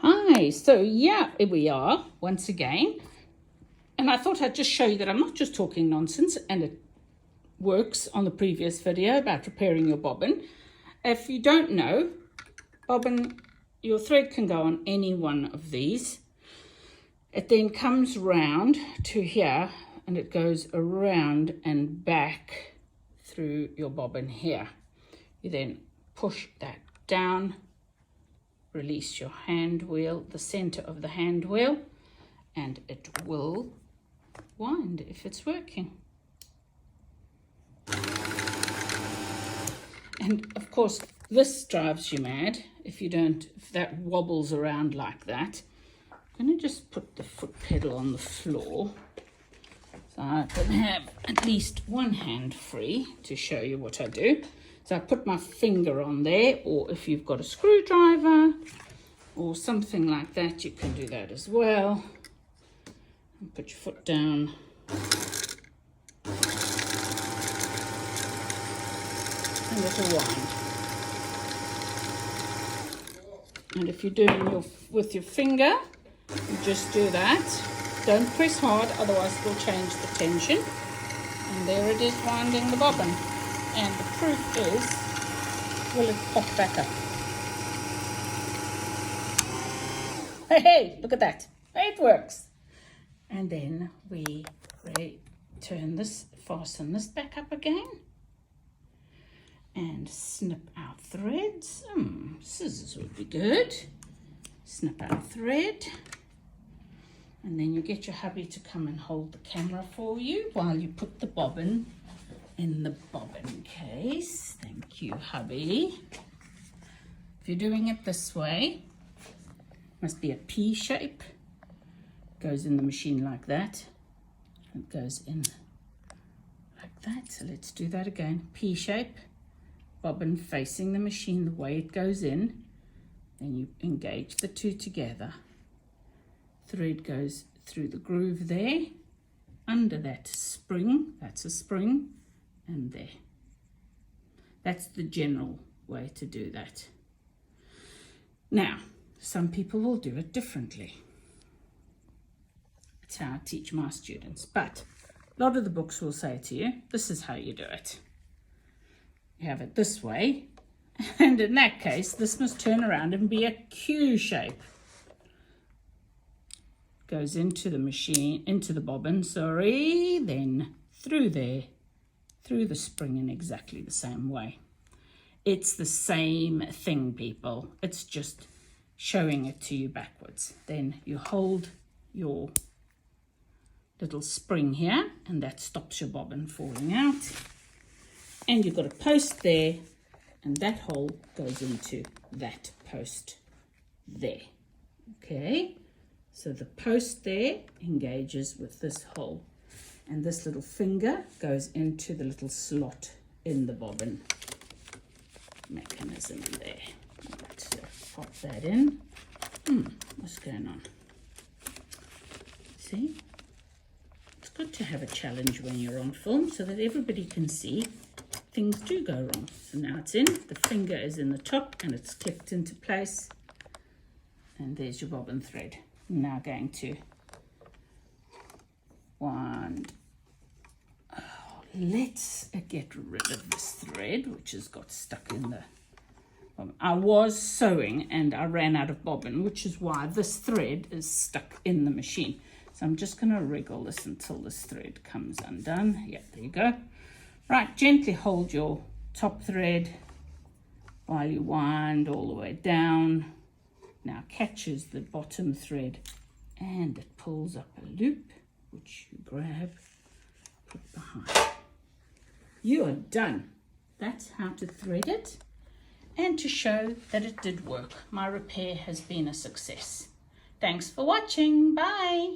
Hi, so yeah, here we are once again, and I thought I'd just show you that I'm not just talking nonsense, and it works on the previous video about repairing your bobbin. If you don't know, bobbin, your thread can go on any one of these. It then comes round to here and it goes around and back through your bobbin here. You then push that down, release your hand wheel, the center of the hand wheel, and it will wind if it's working. And of course, this drives you mad if that wobbles around like that. I'm going to just put the foot pedal on the floor so I can have at least one hand free to show you what I do. So I put my finger on there, or if you've got a screwdriver or something like that, you can do that as well. And put your foot down. And it'll wind. And if you're doing with your finger, you just do that. Don't press hard, otherwise it will change the tension. And there it is, winding the bobbin. And the proof is, will it pop back up? Hey, look at that. It works. And then we turn this, fasten this back up again. And snip our threads. Scissors would be good. Snip our thread. And then you get your hubby to come and hold the camera for you while you put the bobbin in the bobbin case. Thank you, hubby. If you're doing it this way, must be a P shape. Goes in the machine like that. It goes in like that. So let's do that again. P shape. Bobbin facing the machine the way it goes in. Then you engage the two together. Thread goes through the groove there, under that spring, that's a spring, and there. That's the general way to do that. Now, some people will do it differently. That's how I teach my students, but a lot of the books will say to you, this is how you do it. You have it this way, and in that case, this must turn around and be a Q shape. Goes into the machine, into the bobbin, then through there, through the spring in exactly the same way. It's the same thing, people. It's just showing it to you backwards. Then you hold your little spring here, and that stops your bobbin falling out. And you've got a post there, and that hole goes into that post there. Okay, so the post there engages with this hole, and this little finger goes into the little slot in the bobbin mechanism there. Let's pop that in. What's going on? See? It's good to have a challenge when you're on film so that everybody can see things do go wrong. So now it's in, the finger is in the top and it's clicked into place, and there's your bobbin thread. I'm now going to wind. Let's get rid of this thread which has got stuck in the bobbin. I was sewing and I ran out of bobbin, which is why this thread is stuck in the machine. So I'm just going to wriggle this until this thread comes undone. Yeah, there you go. Right, gently hold your top thread while you wind all the way down. Now catches the bottom thread and it pulls up a loop, which you grab, put behind. You are done. That's how to thread it, and to show that it did work. My repair has been a success. Thanks for watching. Bye.